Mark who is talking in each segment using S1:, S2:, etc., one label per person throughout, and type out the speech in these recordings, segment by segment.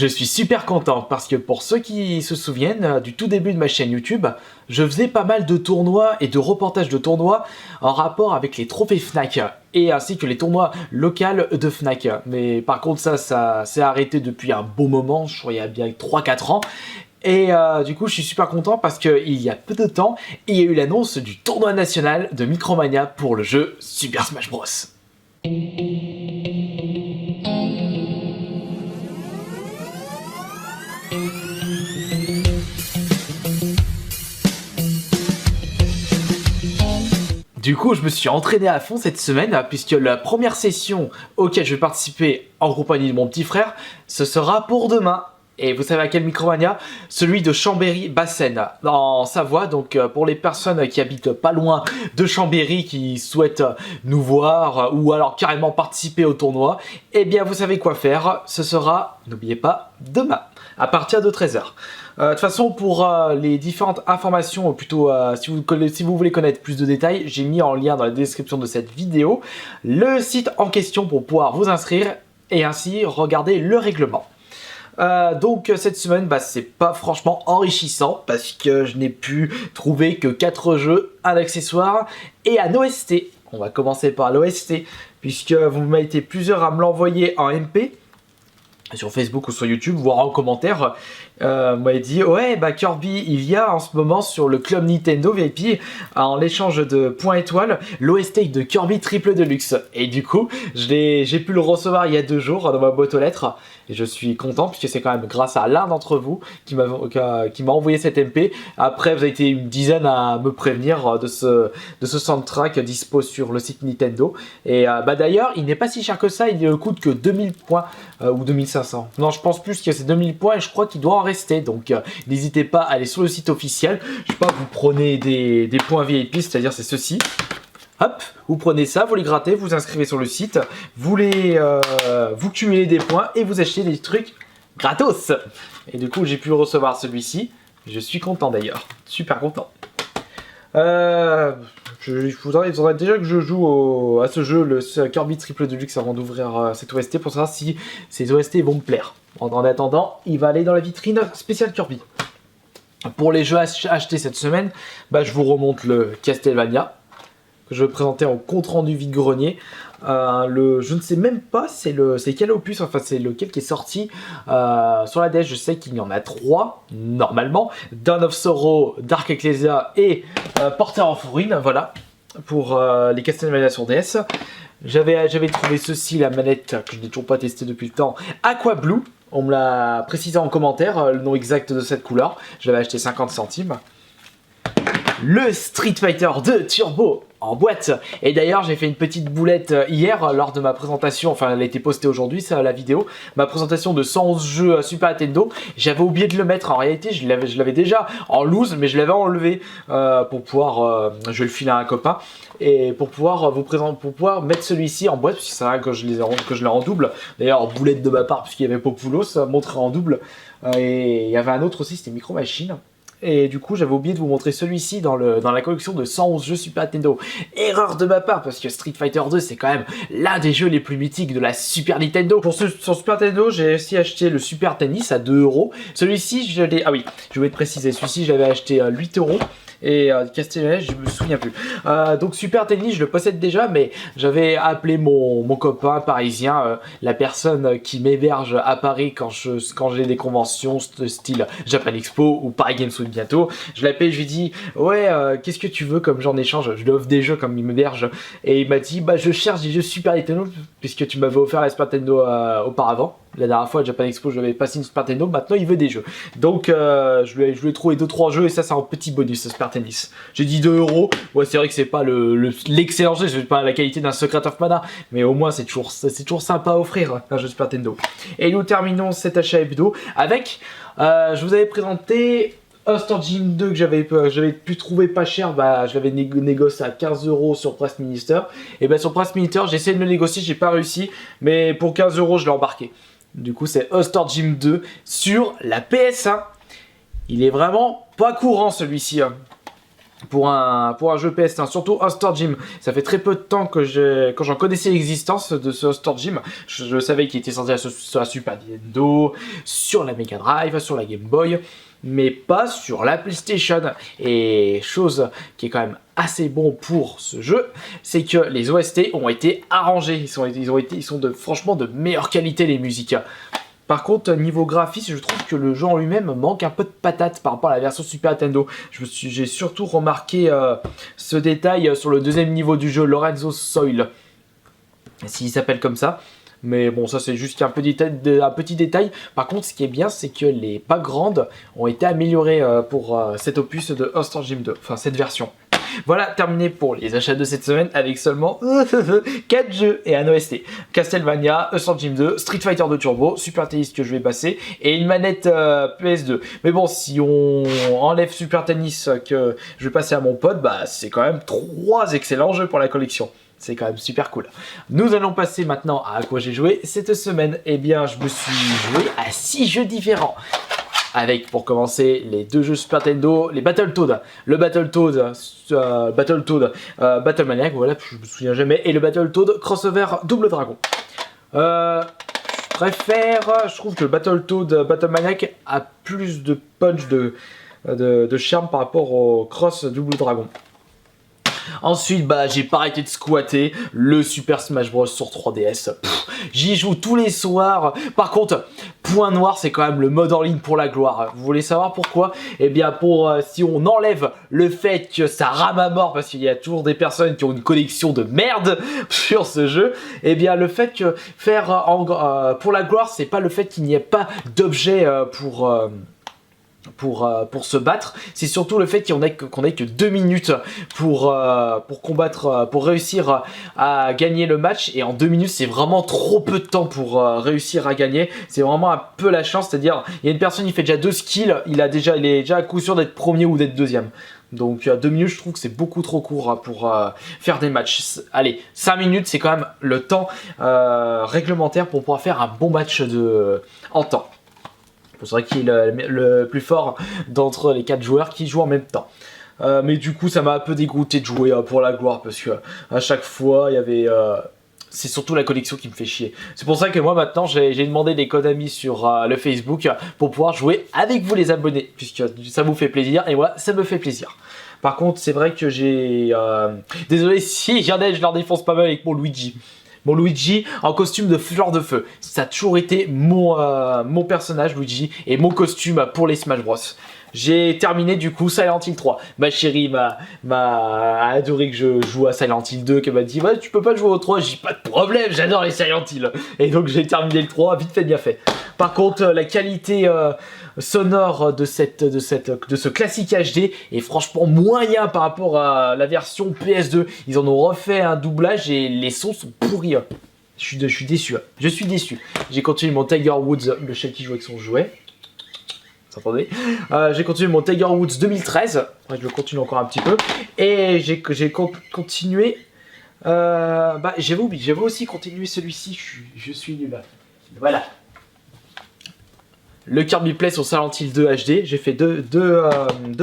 S1: Je suis super content parce que pour ceux qui se souviennent, du tout début de ma chaîne YouTube, je faisais pas mal de tournois et de reportages de tournois en rapport avec les trophées Fnac et ainsi que les tournois locaux de Fnac. Mais par contre ça s'est arrêté depuis un bon moment, je crois il y a bien 3-4 ans. Et du coup je suis super content parce qu'il y a peu de temps, il y a eu l'annonce du tournoi national de Micromania pour le jeu Super Smash Bros. Du coup, je me suis entraîné à fond cette semaine puisque la première session auquel je vais participer en compagnie de mon petit frère, ce sera pour demain. Et vous savez à quel Micromania? Celui de Chambéry-Bassènes, en Savoie. Donc pour les personnes qui habitent pas loin de Chambéry, qui souhaitent nous voir ou alors carrément participer au tournoi, eh bien vous savez quoi faire. Ce sera, n'oubliez pas, demain, à partir de 13 h. De toute façon, pour les différentes informations, ou plutôt si vous voulez connaître plus de détails, j'ai mis en lien dans la description de cette vidéo le site en question pour pouvoir vous inscrire et ainsi regarder le règlement. Donc cette semaine, c'est pas franchement enrichissant parce que je n'ai pu trouver que 4 jeux, un accessoire et un OST. On va commencer par l'OST puisque vous m'avez été plusieurs à me l'envoyer en MP. Sur Facebook ou sur YouTube, voire en commentaire, vous m'avez dit ouais Kirby, il y a en ce moment sur le club Nintendo VIP en l'échange de points étoiles l'OST de Kirby Triple Deluxe, et du coup j'ai pu le recevoir il y a 2 jours dans ma boîte aux lettres et je suis content puisque c'est quand même grâce à l'un d'entre vous qui m'a envoyé cette MP. Après vous avez été une dizaine à me prévenir de ce soundtrack dispo sur le site Nintendo, et d'ailleurs il n'est pas si cher que ça, il ne coûte que 2000 points ou 2500. Non, je pense plus que c'est 2000 points et je crois qu'il doit en rester. Donc n'hésitez pas à aller sur le site officiel. Je sais pas, vous prenez des points VIP, c'est-à-dire c'est ceci. Hop, vous prenez ça, vous les grattez, vous inscrivez sur le site, vous cumulez des points et vous achetez des trucs gratos. Et du coup, j'ai pu recevoir celui-ci. Je suis content d'ailleurs, super content. Il faudrait déjà que je joue à ce jeu, le Kirby Triple Deluxe, avant d'ouvrir cette OST pour savoir si ces OST vont me plaire. En attendant, il va aller dans la vitrine spéciale Kirby. Pour les jeux achetés cette semaine, je vous remonte le Castlevania, que je vais présenter en compte rendu vide-grenier. Je ne sais même pas c'est quel opus, enfin c'est lequel qui est sorti sur la DS. Je sais qu'il y en a 3 normalement: Dawn of Sorrow, Dark Ecclesia et Porter of Ruin. Voilà pour les Castlevania sur DS. J'avais trouvé ceci, la manette que je n'ai toujours pas testée depuis le temps, Aqua Blue. On me l'a précisé en commentaire, le nom exact de cette couleur. Je l'avais acheté 50 centimes. Le Street Fighter 2 Turbo en boîte. Et d'ailleurs j'ai fait une petite boulette hier lors de ma présentation, enfin elle a été postée aujourd'hui, ça, la vidéo, ma présentation de 111 jeux Super Nintendo. J'avais oublié de le mettre, en réalité je l'avais déjà en loose, mais je l'avais enlevé pour pouvoir, je vais le filer à un copain, et pour pouvoir pour pouvoir mettre celui-ci en boîte, parce que c'est vrai que je l'ai en double. D'ailleurs boulette de ma part puisqu'il y avait Populos montré en double, et il y avait un autre aussi, c'était Micro Machine. Et du coup j'avais oublié de vous montrer celui-ci dans la collection de 111 jeux Super Nintendo. Erreur de ma part parce que Street Fighter 2 c'est quand même l'un des jeux les plus mythiques de la Super Nintendo. Sur Super Nintendo j'ai aussi acheté le Super Tennis à 2 €. Celui-ci je l'ai... Ah oui, je voulais te préciser, celui-ci je l'avais acheté à 8 €. Et Castlevania, je me souviens plus. Donc Super Tennis, je le possède déjà, mais j'avais appelé mon copain parisien, la personne qui m'héberge à Paris quand j'ai des conventions style Japan Expo ou Paris Games Week bientôt. Je l'appelle, je lui dis ouais, qu'est-ce que tu veux comme genre d'échange? Je lui offre des jeux comme il m'héberge, et il m'a dit je cherche des jeux Super Nintendo puisque tu m'avais offert la Super Nintendo auparavant. La dernière fois à Japan Expo je l'avais passé une Super Nintendo, maintenant il veut des jeux. Donc je lui ai trouvé 2-3 jeux, et ça c'est un petit bonus, Super Tennis. J'ai dit 2 €, ouais c'est vrai que c'est pas l'excellent jeu, c'est pas la qualité d'un Secret of Mana, mais au moins c'est toujours sympa à offrir un jeu Super Nintendo. Et nous terminons cet achat hebdo avec, je vous avais présenté All-Star Gym 2 que j'avais pu trouver pas cher, je l'avais négocié à 15 € sur Press Minister. Et sur Press Minister j'ai essayé de le négocier, j'ai pas réussi, mais pour 15 € je l'ai embarqué. Du coup c'est All-Star Gym 2 sur la PS1. Il est vraiment pas courant celui-ci. pour un jeu PS1, surtout All-Star Gym. Ça fait très peu de temps que quand j'en connaissais l'existence de ce All-Star Gym, je savais qu'il était sorti sur la Super Nintendo, sur la Mega Drive, sur la Game Boy, mais pas sur la PlayStation. Et chose qui est quand même assez bon pour ce jeu, c'est que les OST ont été arrangés. Ils sont franchement de meilleure qualité, les musiques. Par contre, niveau graphisme, je trouve que le jeu en lui-même manque un peu de patate par rapport à la version Super Nintendo. J'ai surtout remarqué ce détail sur le deuxième niveau du jeu, Lorenzo Soil, s'il s'appelle comme ça. Mais bon, ça c'est juste un petit détail. Par contre, ce qui est bien, c'est que les backgrounds ont été améliorés pour cet opus de All-Star Gym 2, enfin cette version. Voilà, terminé pour les achats de cette semaine avec seulement 4 jeux et un OST. Castlevania, All-Star Gym 2, Street Fighter 2 Turbo, Super Tennis que je vais passer et une manette PS2. Mais bon, si on enlève Super Tennis que je vais passer à mon pote, bah c'est quand même 3 excellents jeux pour la collection. C'est quand même super cool. Nous allons passer maintenant à quoi j'ai joué cette semaine. Eh bien, je me suis joué à 6 jeux différents. Avec, pour commencer, les 2 jeux Super Nintendo, les Battletoads. Le Battletoads, Battlemaniac, voilà, je me souviens jamais. Et le Battletoads Crossover Double Dragon. Je trouve que le Battletoads Battlemaniac a plus de punch, de charme par rapport au Cross Double Dragon. Ensuite, bah, j'ai pas arrêté de squatter le Super Smash Bros sur 3DS. J'y joue tous les soirs. Par contre, point noir, c'est quand même le mode en ligne pour la gloire. Vous voulez savoir pourquoi? Eh bien, si on enlève le fait que ça rame à mort, parce qu'il y a toujours des personnes qui ont une connexion de merde sur ce jeu, eh bien, le fait que faire pour la gloire, c'est pas le fait qu'il n'y ait pas d'objet pour se battre, c'est surtout le fait qu'on ait que 2 minutes pour combattre, pour réussir à gagner le match, et en 2 minutes c'est vraiment trop peu de temps pour réussir à gagner. C'est vraiment un peu la chance, c'est-à-dire il y a une personne qui fait déjà 2 skills, il est déjà à coup sûr d'être premier ou d'être deuxième. Donc 2 minutes, je trouve que c'est beaucoup trop court pour faire des matchs. Allez, 5 minutes, c'est quand même le temps réglementaire pour pouvoir faire un bon match en temps. C'est vrai qu'il est le plus fort d'entre les 4 joueurs qui jouent en même temps. Mais du coup, ça m'a un peu dégoûté de jouer pour la gloire, parce que à chaque fois, il y avait... c'est surtout la collection qui me fait chier. C'est pour ça que moi, maintenant, j'ai demandé des codes amis sur le Facebook pour pouvoir jouer avec vous, les abonnés, puisque ça vous fait plaisir, et moi, ça me fait plaisir. Par contre, c'est vrai que j'ai... Désolé si j'en ai, je leur défonce pas mal avec mon Luigi. Mon Luigi en costume de fleur de feu. Ça a toujours été mon personnage Luigi et mon costume pour les Smash Bros. J'ai terminé du coup Silent Hill 3. Ma chérie m'a adoré que je joue à Silent Hill 2, qu'elle m'a dit ouais, tu peux pas jouer au 3, j'ai pas de problème, j'adore les Silent Hill. Et donc j'ai terminé le 3, vite fait bien fait. Par contre la qualité sonore de ce classique HD est franchement moyen par rapport à la version PS2. Ils en ont refait un doublage et les sons sont pourris. Je suis déçu. Je suis déçu. J'ai continué mon Tiger Woods, le chien qui joue avec son jouet. Vous entendez? J'ai continué mon Tiger Woods 2013. Ouais, je le continue encore un petit peu. Et j'ai continué. J'avais aussi continué celui-ci. Je suis nul. Voilà. Le Kirby Play sur Silent Hill 2 HD, j'ai fait deux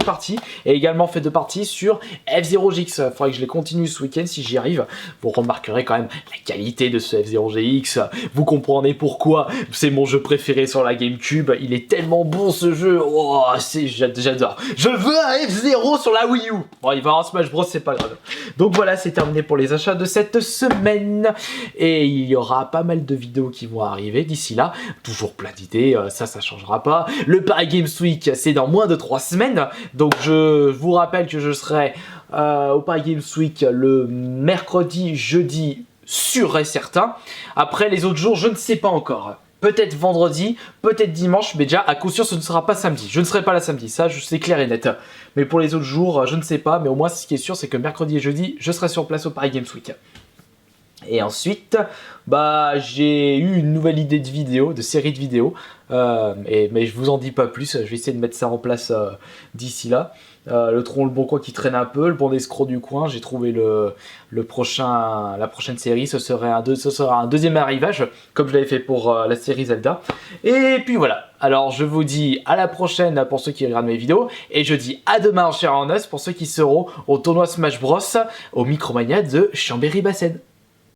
S1: parties, et également fait 2 parties sur F-Zero-GX. Il faudrait que je les continue ce week-end si j'y arrive. Vous remarquerez quand même la qualité de ce F-Zero-GX, vous comprendrez pourquoi c'est mon jeu préféré sur la GameCube. Il est tellement bon ce jeu, oh, j'adore. Je veux un F-Zero sur la Wii U. Bon, il va en Smash Bros, c'est pas grave. Donc voilà, c'est terminé pour les achats de cette semaine, et il y aura pas mal de vidéos qui vont arriver d'ici là. Toujours plein d'idées, ça changera pas. Le Paris Games Week, c'est dans moins de 3 semaines. Donc je vous rappelle que je serai au Paris Games Week le mercredi, jeudi, sûr et certain. Après les autres jours, je ne sais pas encore. Peut-être vendredi, peut-être dimanche, mais déjà à coup sûr ce ne sera pas samedi. Je ne serai pas là samedi, ça c'est clair et net. Mais pour les autres jours, je ne sais pas. Mais au moins ce qui est sûr, c'est que mercredi et jeudi, je serai sur place au Paris Games Week. Et ensuite, j'ai eu une nouvelle idée de vidéo, de série de vidéos, mais je vous en dis pas plus, je vais essayer de mettre ça en place d'ici là. le tronc, le bon coin qui traîne un peu, le bon escroc du coin. J'ai trouvé la prochaine série, ce sera un deuxième arrivage, comme je l'avais fait pour la série Zelda. Et puis voilà. Alors je vous dis à la prochaine pour ceux qui regardent mes vidéos, et je dis à demain en chair et en os pour ceux qui seront au tournoi Smash Bros au Micromania de Chambéry-Bassène.